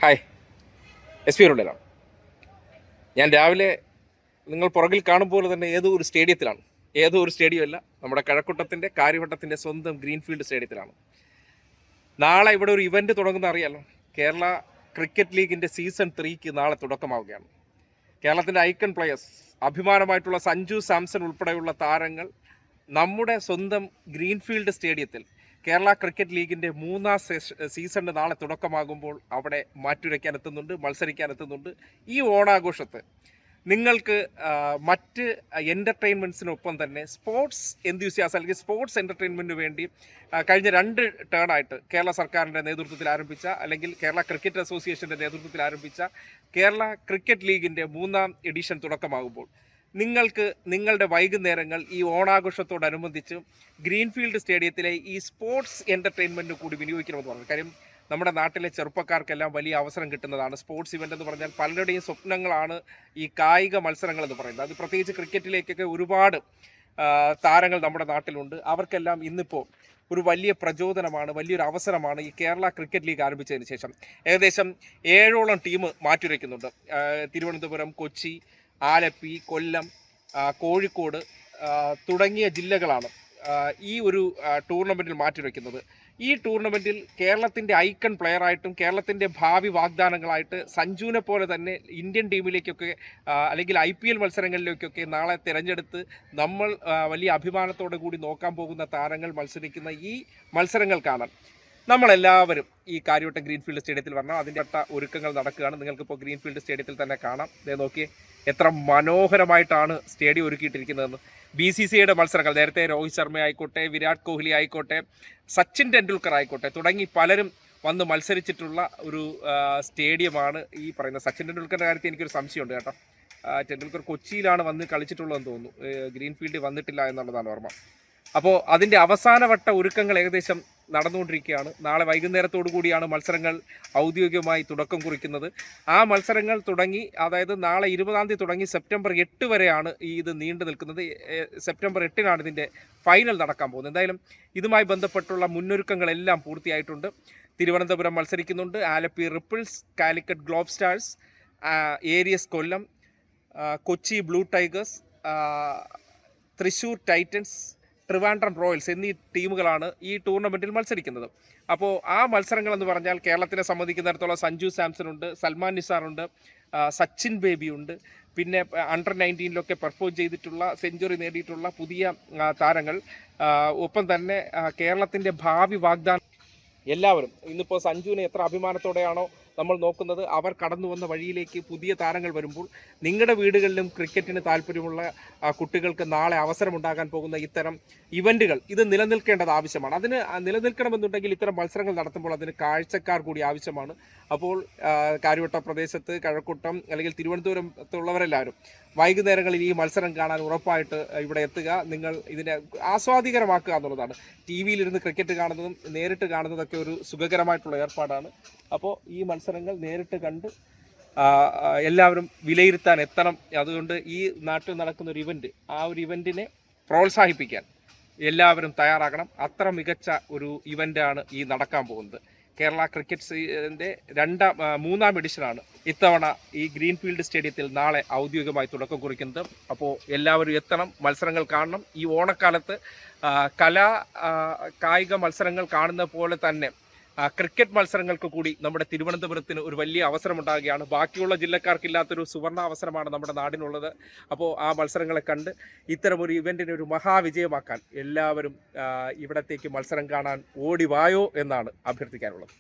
Hi, S P റോഡിലാണ്. ഞാൻ രാവിലെ നിങ്ങൾ പുറകിൽ കാണുമ്പോൾ തന്നെ ഏതോ ഒരു സ്റ്റേഡിയത്തിലാണ്. ഏതോ ഒരു സ്റ്റേഡിയമല്ല, നമ്മുടെ കഴക്കൂട്ടത്തിൻ്റെ കാര്യവട്ടത്തിൻ്റെ സ്വന്തം ഗ്രീൻഫീൽഡ് സ്റ്റേഡിയത്തിലാണ്. നാളെ ഇവിടെ ഒരു ഇവൻ്റ് തുടങ്ങുന്ന അറിയാലോ. കേരള ക്രിക്കറ്റ് ലീഗിൻ്റെ സീസൺ 3ക്ക് നാളെ തുടക്കമാവുകയാണ്. കേരളത്തിൻ്റെ ഐക്കൺ പ്ലെയേഴ്സ്, അഭിമാനമായിട്ടുള്ള സഞ്ജു സാംസൺ ഉൾപ്പെടെയുള്ള താരങ്ങൾ നമ്മുടെ സ്വന്തം ഗ്രീൻഫീൽഡ് സ്റ്റേഡിയത്തിൽ കേരള ക്രിക്കറ്റ് ലീഗിൻ്റെ 3ാം സീസണിന് നാളെ തുടക്കമാകുമ്പോൾ അവിടെ മാറ്റുരയ്ക്കാൻ എത്തുന്നുണ്ട്, മത്സരിക്കാൻ എത്തുന്നുണ്ട്. ഈ ഓണാഘോഷത്ത് നിങ്ങൾക്ക് മറ്റ് എൻ്റർടൈൻമെൻറ്റ്സിനൊപ്പം തന്നെ സ്പോർട്സ് എന്തൂസിയാസ് അല്ലെങ്കിൽ സ്പോർട്സ് എൻ്റർടൈൻമെൻറ്റിന് വേണ്ടി കഴിഞ്ഞ 2 ടേണായിട്ട് കേരള സർക്കാരിൻ്റെ നേതൃത്വത്തിൽ ആരംഭിച്ച അല്ലെങ്കിൽ കേരള ക്രിക്കറ്റ് അസോസിയേഷൻ്റെ നേതൃത്വത്തിൽ ആരംഭിച്ച കേരള ക്രിക്കറ്റ് ലീഗിൻ്റെ 3ാം എഡിഷൻ തുടക്കമാകുമ്പോൾ നിങ്ങൾക്ക് നിങ്ങളുടെ വൈകുന്നേരങ്ങൾ ഈ ഓണാഘോഷത്തോടനുബന്ധിച്ച് ഗ്രീൻഫീൽഡ് സ്റ്റേഡിയത്തിലെ ഈ സ്പോർട്സ് എൻ്റർടൈൻമെൻറ്റ് കൂടി വിനിയോഗിക്കണമെന്ന് പറഞ്ഞു. കാര്യം നമ്മുടെ നാട്ടിലെ ചെറുപ്പക്കാർക്കെല്ലാം വലിയ അവസരം കിട്ടുന്നതാണ്. സ്പോർട്സ് ഇവൻ്റ് എന്ന് പറഞ്ഞാൽ പലരുടെയും സ്വപ്നങ്ങളാണ് ഈ കായിക മത്സരങ്ങൾ എന്ന് പറയുന്നത്. അത് പ്രത്യേകിച്ച് ക്രിക്കറ്റിലേക്കൊക്കെ ഒരുപാട് താരങ്ങൾ നമ്മുടെ നാട്ടിലുണ്ട്. അവർക്കെല്ലാം ഇന്നിപ്പോൾ ഒരു വലിയ പ്രചോദനമാണ്, വലിയൊരു അവസരമാണ് ഈ കേരള ക്രിക്കറ്റ് ലീഗ് ആരംഭിച്ചതിന് ശേഷം. ഏകദേശം 7ഓളം ടീം മാറ്റുരയ്ക്കുന്നുണ്ട്. തിരുവനന്തപുരം, കൊച്ചി, ആലപ്പി, കൊല്ലം, കോഴിക്കോട് തുടങ്ങിയ ജില്ലകളാണ് ഈ ഒരു ടൂർണമെൻറ്റിൽ മാറ്റിവെക്കുന്നത്. ഈ ടൂർണമെൻറ്റിൽ കേരളത്തിൻ്റെ ഐക്കൺ പ്ലെയറായിട്ടും കേരളത്തിൻ്റെ ഭാവി വാഗ്ദാനങ്ങളായിട്ട് സഞ്ജുവിനെ പോലെ തന്നെ ഇന്ത്യൻ ടീമിലേക്കൊക്കെ അല്ലെങ്കിൽ IPL മത്സരങ്ങളിലേക്കൊക്കെ നാളെ തിരഞ്ഞെടുത്ത് നമ്മൾ വലിയ അഭിമാനത്തോടു കൂടി നോക്കാൻ പോകുന്ന താരങ്ങൾ മത്സരിക്കുന്ന ഈ മത്സരങ്ങൾ കാണാൻ നമ്മളെല്ലാവരും ഈ കാര്യവട്ടം ഗ്രീൻഫീൽഡ് സ്റ്റേഡിയത്തിൽ വരണം. അതിൻ്റെ ഒരുക്കങ്ങൾ നടക്കുകയാണ്. നിങ്ങൾക്കിപ്പോൾ ഗ്രീൻഫീൽഡ് സ്റ്റേഡിയത്തിൽ തന്നെ കാണാം. ഇതേ നോക്കിയേ, എത്ര മനോഹരമായിട്ടാണ് സ്റ്റേഡിയം ഒരുക്കിയിട്ടിരിക്കുന്നതെന്ന്. BCCIയുടെ മത്സരങ്ങൾ, നേരത്തെ രോഹിത് ശർമ്മ ആയിക്കോട്ടെ, വിരാട് കോഹ്ലി ആയിക്കോട്ടെ, സച്ചിൻ ടെണ്ടുൽക്കർ ആയിക്കോട്ടെ, തുടങ്ങി പലരും വന്ന് മത്സരിച്ചിട്ടുള്ള ഒരു സ്റ്റേഡിയമാണ് ഈ പറയുന്നത്. സച്ചിൻ ടെണ്ടുൽക്കറിൻ്റെ കാര്യത്തിൽ എനിക്കൊരു സംശയമുണ്ട് കേട്ടോ. ടെണ്ടുൽക്കർ കൊച്ചിയിലാണ് വന്ന് കളിച്ചിട്ടുള്ളതെന്ന് തോന്നുന്നു, ഗ്രീൻഫീൽഡിൽ വന്നിട്ടില്ല എന്നുള്ളതാണ് ഓർമ്മ. അപ്പോൾ അതിൻ്റെ അവസാനവട്ട ഒരുക്കങ്ങൾ ഏകദേശം നടന്നുകൊണ്ടിരിക്കുകയാണ്. നാളെ വൈകുന്നേരത്തോടു കൂടിയാണ് മത്സരങ്ങൾ ഔദ്യോഗികമായി തുടക്കം കുറിക്കുന്നത്. ആ മത്സരങ്ങൾ തുടങ്ങി, അതായത് നാളെ 20-ാം തീയതി തുടങ്ങി സെപ്റ്റംബർ 8 വരെയാണ് ഇത് നീണ്ടു നിൽക്കുന്നത്. സെപ്റ്റംബർ 8-നാണ് ഇതിൻ്റെ ഫൈനൽ നടക്കാൻ പോകുന്നത്. എന്തായാലും ഇതുമായി ബന്ധപ്പെട്ടുള്ള മുന്നൊരുക്കങ്ങളെല്ലാം പൂർത്തിയായിട്ടുണ്ട്. തിരുവനന്തപുരം മത്സരിക്കുന്നുണ്ട്, Alleppey ripples, Calicut globe stars, Aries Kollam, Kochi blue tigers, Thrissur titans, Trivandrum royals എന്നീ ടീമുകളാണ് ഈ ടൂർണമെൻറ്റിൽ മത്സരിക്കുന്നത്. അപ്പോൾ ആ മത്സരങ്ങളെന്ന് പറഞ്ഞാൽ കേരളത്തിനെ സംബന്ധിക്കുന്നിടത്തോളം സഞ്ജു സാംസൺ ഉണ്ട്, സൽമാൻ നിസാറുണ്ട്, സച്ചിൻ ബേബി ഉണ്ട്, പിന്നെ അണ്ടർ 19-ലൊക്കെ പെർഫോം ചെയ്തിട്ടുള്ള സെഞ്ചുറി നേടിയിട്ടുള്ള പുതിയ താരങ്ങൾ, ഒപ്പം തന്നെ കേരളത്തിൻ്റെ ഭാവി വാഗ്ദാനം എല്ലാവരും. ഇന്നിപ്പോൾ സഞ്ജുവിനെ എത്ര അഭിമാനത്തോടെയാണോ നമ്മൾ നോക്കുന്നത്, അവർ കടന്നു വന്ന വഴിയിലേക്ക് പുതിയ താരങ്ങൾ വരുമ്പോൾ നിങ്ങളുടെ വീടുകളിലും ക്രിക്കറ്റിന് താല്പര്യമുള്ള കുട്ടികൾക്ക് നാളെ അവസരമുണ്ടാകാൻ പോകുന്ന ഇത്തരം ഇവൻറ്റുകൾ ഇത് നിലനിൽക്കേണ്ടത് ആവശ്യമാണ്. അതിന് നിലനിൽക്കണമെന്നുണ്ടെങ്കിൽ ഇത്തരം മത്സരങ്ങൾ നടത്തുമ്പോൾ അതിന് കാഴ്ചക്കാർ കൂടി ആവശ്യമാണ്. അപ്പോൾ കാര്യവട്ട പ്രദേശത്ത്, കഴക്കൂട്ടം അല്ലെങ്കിൽ തിരുവനന്തപുരത്തുള്ളവരെല്ലാവരും വൈകുന്നേരങ്ങളിൽ ഈ മത്സരം കാണാൻ ഉറപ്പായിട്ട് ഇവിടെ എത്തുക. നിങ്ങൾ ഇതിനെ ആസ്വാദികരമാക്കുക എന്നുള്ളതാണ്. TV-യിലിരുന്ന് ക്രിക്കറ്റ് കാണുന്നതും നേരിട്ട് കാണുന്നതൊക്കെ ഒരു സുഖകരമായിട്ടുള്ള ഏർപ്പാടാണ്. അപ്പോൾ ഈ മത്സരങ്ങൾ നേരിട്ട് കണ്ട് എല്ലാവരും വിലയിരുത്താൻ എത്തണം. അതുകൊണ്ട് ഈ നാട്ടിൽ നടക്കുന്ന ഒരു ഇവൻറ്റ്, ആ ഒരു ഇവൻറ്റിനെ പ്രോത്സാഹിപ്പിക്കാൻ എല്ലാവരും തയ്യാറാകണം. അത്ര മികച്ച ഒരു ഇവൻ്റാണ് ഈ നടക്കാൻ പോകുന്നത്. കേരള ക്രിക്കറ്റിൻ്റെ 3ാം എഡിഷനാണ് ഇത്തവണ ഈ ഗ്രീൻഫീൽഡ് സ്റ്റേഡിയത്തിൽ നാളെ ഔദ്യോഗികമായി തുടക്കം കുറിക്കുന്നത്. അപ്പോൾ എല്ലാവരും എത്തണം, മത്സരങ്ങൾ കാണണം. ഈ ഓണക്കാലത്ത് കായിക മത്സരങ്ങൾ കാണുന്ന പോലെ തന്നെ ക്രിക്കറ്റ് മത്സരങ്ങൾക്ക് കൂടി നമ്മുടെ തിരുവനന്തപുരത്തിന് ഒരു വലിയ അവസരമുണ്ടാകുകയാണ്. ബാക്കിയുള്ള ജില്ലക്കാർക്കില്ലാത്തൊരു സുവർണ അവസരമാണ് നമ്മുടെ നാടിനുള്ളത്. അപ്പോൾ ആ മത്സരങ്ങളെ കണ്ട് ഇത്തരമൊരു ഇവൻറ്റിനെ ഒരു മഹാവിജയമാക്കാൻ എല്ലാവരും ഇവിടത്തേക്ക് മത്സരം കാണാൻ ഓടിവായോ എന്നാണ് അഭ്യർത്ഥിക്കാനുള്ളത്.